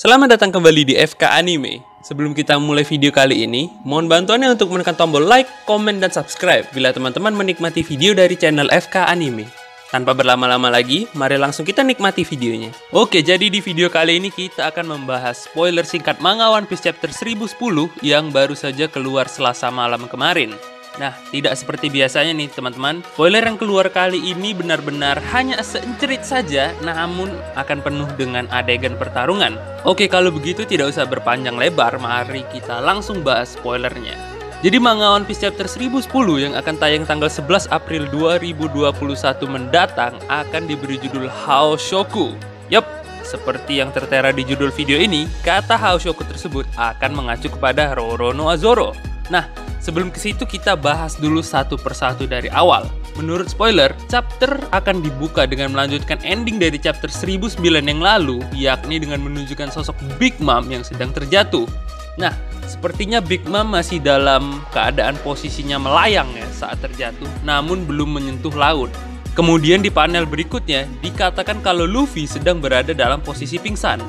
Selamat datang kembali di FK Anime. Sebelum kita mulai video kali ini, mohon bantuannya untuk menekan tombol like, komen, dan subscribe bila teman-teman menikmati video dari channel FK Anime. Tanpa berlama-lama lagi, mari langsung kita nikmati videonya. Oke, jadi di video kali ini kita akan membahas spoiler singkat manga One Piece chapter 1010 yang baru saja keluar Selasa malam kemarin. Nah, tidak seperti biasanya nih teman-teman, spoiler yang keluar kali ini benar-benar hanya seencerit saja, namun akan penuh dengan adegan pertarungan. Oke, kalau begitu tidak usah berpanjang lebar, mari kita langsung bahas spoilernya. Jadi manga One Piece chapter 1010 yang akan tayang tanggal 11 April 2021 mendatang akan diberi judul Haoshoku. Yup, seperti yang tertera di judul video ini, kata Haoshoku tersebut akan mengacu kepada Roronoa Zoro. Nah, sebelum ke situ kita bahas dulu satu persatu dari awal. Menurut spoiler, chapter akan dibuka dengan melanjutkan ending dari chapter 1009 yang lalu, yakni dengan menunjukkan sosok Big Mom yang sedang terjatuh. Nah, sepertinya Big Mom masih dalam keadaan posisinya melayang ya saat terjatuh, namun belum menyentuh laut. Kemudian di panel berikutnya dikatakan kalau Luffy sedang berada dalam posisi pingsan.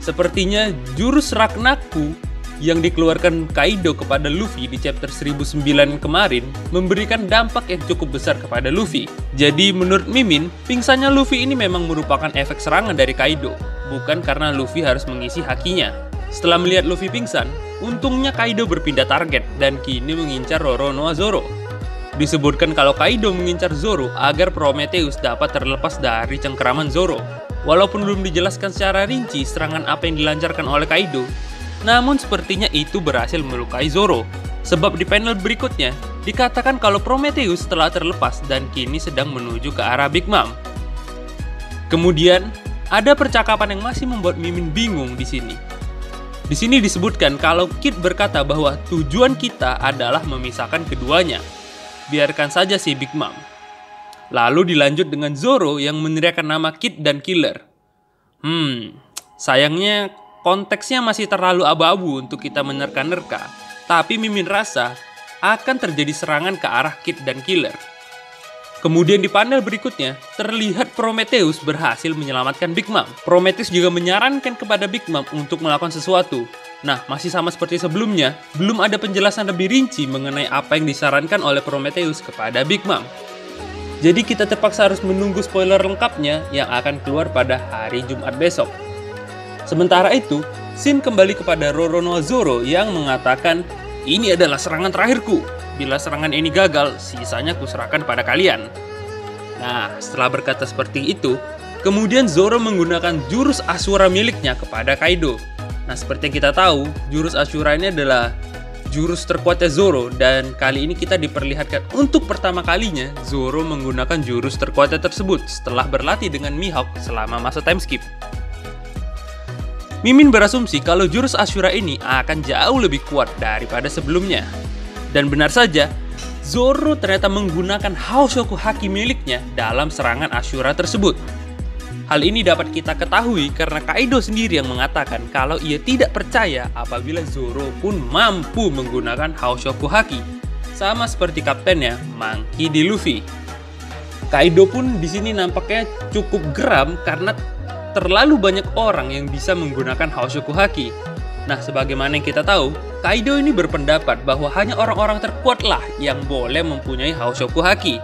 Sepertinya jurus Raknaku yang dikeluarkan Kaido kepada Luffy di chapter 1009 kemarin memberikan dampak yang cukup besar kepada Luffy. Jadi menurut Mimin, pingsannya Luffy ini memang merupakan efek serangan dari Kaido, bukan karena Luffy harus mengisi hakinya. Setelah melihat Luffy pingsan, untungnya Kaido berpindah target dan kini mengincar Roronoa Zoro. Disebutkan kalau Kaido mengincar Zoro agar Prometheus dapat terlepas dari cengkeraman Zoro. Walaupun belum dijelaskan secara rinci serangan apa yang dilancarkan oleh Kaido, namun sepertinya itu berhasil melukai Zoro. Sebab di panel berikutnya dikatakan kalau Prometheus telah terlepas dan kini sedang menuju ke arah Big Mom. Kemudian ada percakapan yang masih membuat Mimin bingung di sini. Di sini disebutkan kalau Kid berkata bahwa tujuan kita adalah memisahkan keduanya. Biarkan saja si Big Mom. Lalu dilanjut dengan Zoro yang meneriakkan nama Kid dan Killer. Sayangnya konteksnya masih terlalu abu-abu untuk kita menerka-nerka, tapi Mimin rasa akan terjadi serangan ke arah Kid dan Killer. Kemudian di panel berikutnya, terlihat Prometheus berhasil menyelamatkan Big Mom. Prometheus juga menyarankan kepada Big Mom untuk melakukan sesuatu. Nah, masih sama seperti sebelumnya, belum ada penjelasan lebih rinci mengenai apa yang disarankan oleh Prometheus kepada Big Mom. Jadi kita terpaksa harus menunggu spoiler lengkapnya yang akan keluar pada hari Jumat besok. Sementara itu, Shin kembali kepada Roronoa Zoro yang mengatakan, "Ini adalah serangan terakhirku. Bila serangan ini gagal, sisanya kuserahkan pada kalian." Nah, setelah berkata seperti itu, kemudian Zoro menggunakan jurus Ashura miliknya kepada Kaido. Nah, seperti yang kita tahu, jurus Ashura ini adalah jurus terkuatnya Zoro, dan kali ini kita diperlihatkan untuk pertama kalinya Zoro menggunakan jurus terkuatnya tersebut setelah berlatih dengan Mihawk selama masa time skip. Mimin berasumsi kalau jurus Ashura ini akan jauh lebih kuat daripada sebelumnya. Dan benar saja, Zoro ternyata menggunakan Haoshoku Haki miliknya dalam serangan Ashura tersebut. Hal ini dapat kita ketahui karena Kaido sendiri yang mengatakan kalau ia tidak percaya apabila Zoro pun mampu menggunakan Haoshoku Haki, sama seperti kaptennya Monkey D. Luffy. Kaido pun di sini nampaknya cukup geram karena terlalu banyak orang yang bisa menggunakan Haoshoku Haki. Nah, sebagaimana yang kita tahu, Kaido ini berpendapat bahwa hanya orang-orang terkuatlah yang boleh mempunyai Haoshoku Haki.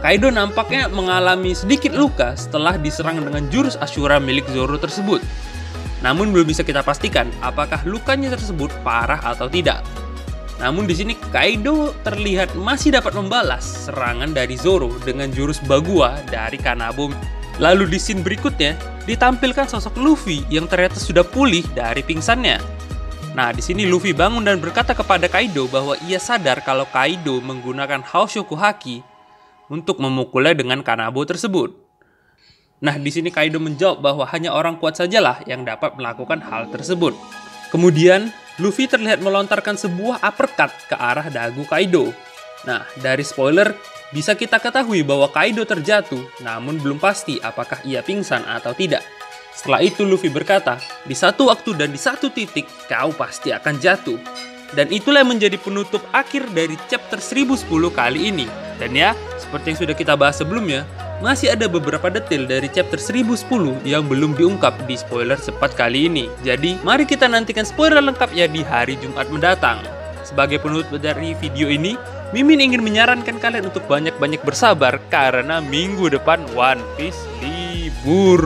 Kaido nampaknya mengalami sedikit luka setelah diserang dengan jurus Ashura milik Zoro tersebut. Namun belum bisa kita pastikan apakah lukanya tersebut parah atau tidak. Namun di sini Kaido terlihat masih dapat membalas serangan dari Zoro dengan jurus Bagua dari Kanabo. Lalu di scene berikutnya ditampilkan sosok Luffy yang ternyata sudah pulih dari pingsannya. Nah, di sini Luffy bangun dan berkata kepada Kaido bahwa ia sadar kalau Kaido menggunakan Haoshoku Haki untuk memukulnya dengan Kanabo tersebut. Nah, di sini Kaido menjawab bahwa hanya orang kuat sajalah yang dapat melakukan hal tersebut. Kemudian Luffy terlihat melontarkan sebuah uppercut ke arah dagu Kaido. Nah, dari spoiler bisa kita ketahui bahwa Kaido terjatuh, namun belum pasti apakah ia pingsan atau tidak. Setelah itu Luffy berkata, "Di satu waktu dan di satu titik, kau pasti akan jatuh." Dan itulah yang menjadi penutup akhir dari chapter 1010 kali ini. Dan ya, seperti yang sudah kita bahas sebelumnya, masih ada beberapa detail dari chapter 1010 yang belum diungkap di spoiler cepat kali ini. Jadi, mari kita nantikan spoiler lengkapnya di hari Jumat mendatang. Sebagai penutup dari video ini, Mimin ingin menyarankan kalian untuk banyak-banyak bersabar karena minggu depan One Piece libur.